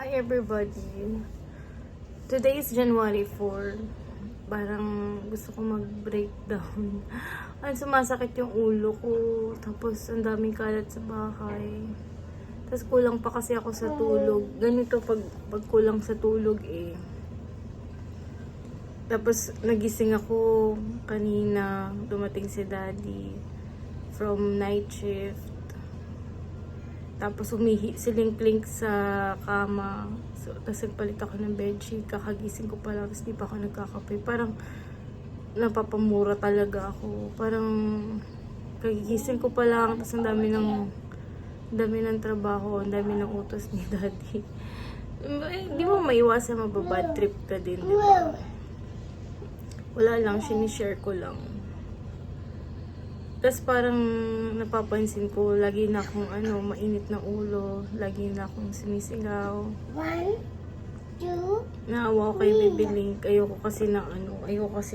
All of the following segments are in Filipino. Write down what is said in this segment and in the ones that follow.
Hi everybody. Today is January 4. Parang gusto ko mag-breakdown. Ay, sumasakit yung ulo ko. Tapos ang daming kalat sa bahay. Tapos kulang pa kasi ako sa tulog. Ganito pag kulang sa tulog eh. Tapos nagising ako kanina. Dumating si daddy from night shift. Tapos umihi silink-link sa kama. So, tapos nagpalit ako ng bedsheet. Kakagising ko pala. Tapos di pa ako nagkakape. Parang napapamura talaga ako. Parang kagigising ko pa lang. Tapos ang dami ng trabaho. Ang dami ng utos ni daddy. Di mo maiwasan mababad trip ka din, di ba? Wala lang. Sinishare ko lang. Tapos parang napapansin ko, lagi na akong mainit na ulo, lagi na akong sumisigaw. 1, 2, Naawa ko kay Baby Link. Ayoko kasi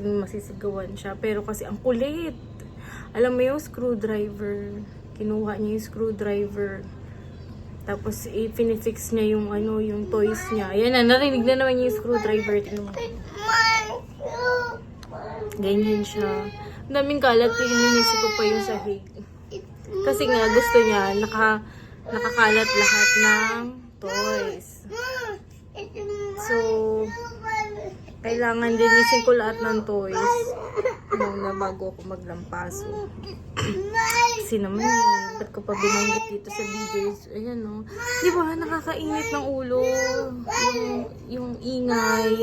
masisigawan siya. Pero kasi ang kulit. Alam mo yung screwdriver. Kinuha niya yung screwdriver. Tapos i-finifix niya yung yung toys niya. Ayan na, narinig na naman yung screwdriver. Tingnan mo. Ganyan siya. Ang daming kalat, ininisip ko pa yung sahig. Kasi nga, gusto niya, nakakalat lahat ng toys. So, kailangan linisin ko lahat ng toys muna bago ako maglampaso. Kasi naman ba't ko pa binanggit dito sa videos? Ayan o. Di ba, nakakainit ng ulo. Yung ingay.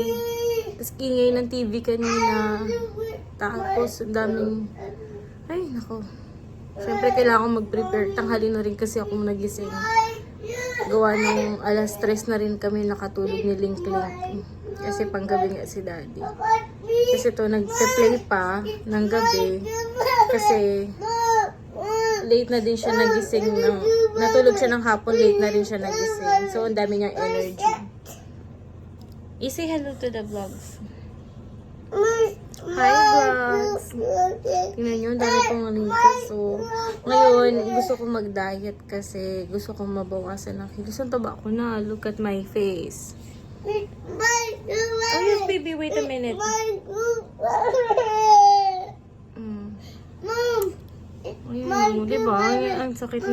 Tapos ingay ng TV kanina. Tapos, ang daming... Ay, nako. Siyempre, kailangan ko mag-prepare. Tanghali na rin kasi ako nagising. Gawa ng alas 3 na rin kami nakatulog ni Link Link. Kasi panggabi nga si daddy. Kasi ito, nag-play pa ng gabi. Kasi late na din siya nagising. Natulog siya ng hapon, late na rin siya nagising. So, ang dami niyang energy. I-say hello to the vlogs. Hi vlogs! Tingnan nyo, ang dami kong nalipas. So, ngayon, gusto ko mag-diet kasi gusto kong mabawasan ng kilos. Ang taba ko na. Look at my face. Oh yes, baby. Wait a minute. Ayun, diba? Ang sakit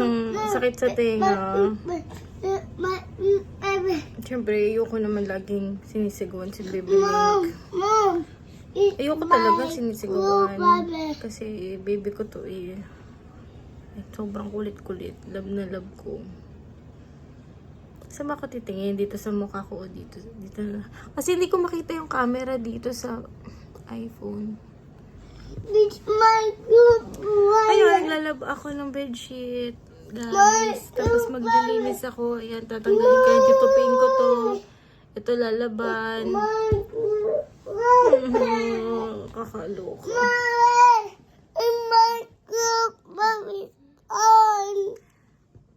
sa tenga. Siyempre, ayoko naman laging sinisigawan si Baby Link. Ayoko talaga sinisigawan. Kasi baby ko to eh. Sobrang kulit-kulit. Love na love ko. Saan ba ako titingin? Dito sa mukha ko o dito na. Kasi hindi ko makita yung camera dito sa iPhone. Ayun, naglalab ako ng bedsheet. Guys. Tapos maglilinis ako. Ayan, tatanggalin ko yung titupin ko to. Ito lalaban. Kakaloka.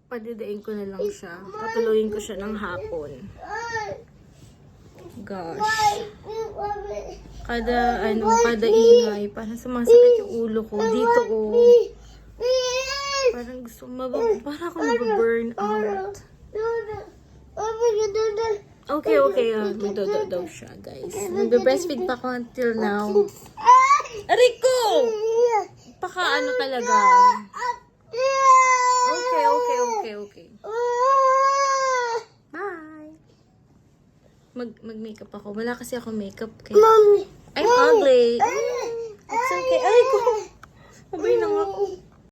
Padidain ko na lang siya. Patuloyin ko siya ng hapon. Gosh. Kada ingay. Parang sumasakit yung ulo ko. Dito parang gusto parang ako mababurn out. Okay. Magdodo daw siya, guys. Nagbe-breastfeed pa ako until now. Rico! Paka talaga. Okay. Bye. Mag-makeup ako. Wala kasi ako makeup. Kaya I'm ugly. It's okay. Ay,